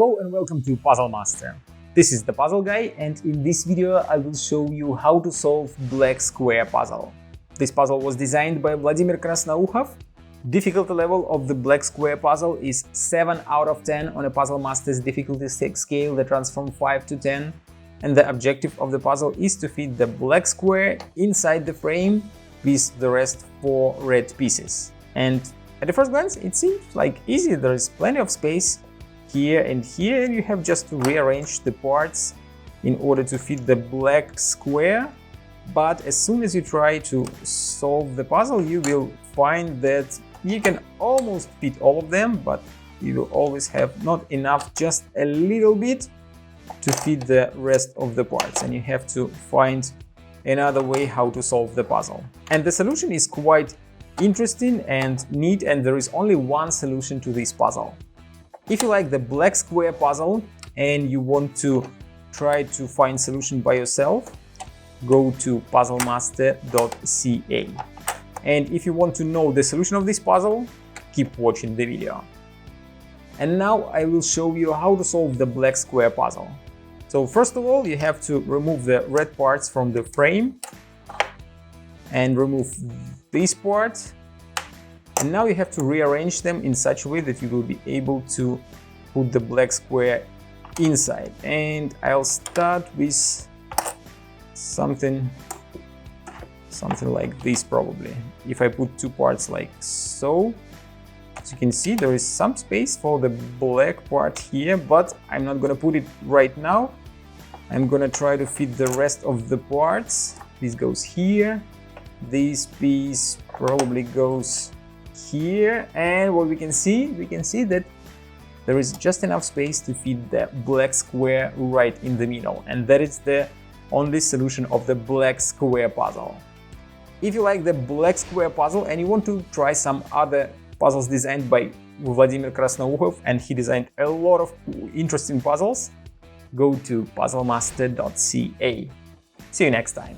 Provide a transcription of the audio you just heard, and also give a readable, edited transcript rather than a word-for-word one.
Hello and welcome to Puzzle Master. This is the Puzzle Guy, and in this video I will show you how to solve black square puzzle. This puzzle was designed by Vladimir Krasnoukhov. Difficulty level of the black square puzzle is 7 out of 10 on a Puzzle Master's difficulty scale that runs from 5 to 10, and the objective of the puzzle is to fit the black square inside the frame with the rest 4 red pieces. And at the first glance it seems like easy. There is plenty of space here and here, and you have just to rearrange the parts in order to fit the black square. But as soon as you try to solve the puzzle, you will find that you can almost fit all of them, but you will always have not enough, just a little bit, to fit the rest of the parts, and you have to find another way how to solve the puzzle. And the solution is quite interesting and neat, and there is only one solution to this puzzle. If you like the black square puzzle and you want to try to find solution by yourself, go to puzzlemaster.ca. And if you want to know the solution of this puzzle, keep watching the video. And now I will show you how to solve the black square puzzle. So first of all, you have to remove the red parts from the frame and remove this part. And now you have to rearrange them in such a way that you will be able to put the black square inside. And I'll start with something like this probably. If I put 2 parts like so, as you can see, there is some space for the black part here, but I'm not gonna put it right now. I'm gonna try to fit the rest of the parts. This goes here, this piece probably goes here, and what we can see that there is just enough space to fit the black square right in the middle, and that is the only solution of the black square puzzle. If you like the black square puzzle and you want to try some other puzzles designed by Vladimir Krasnoukhov, and he designed a lot of interesting puzzles, go to puzzlemaster.ca. See you next time.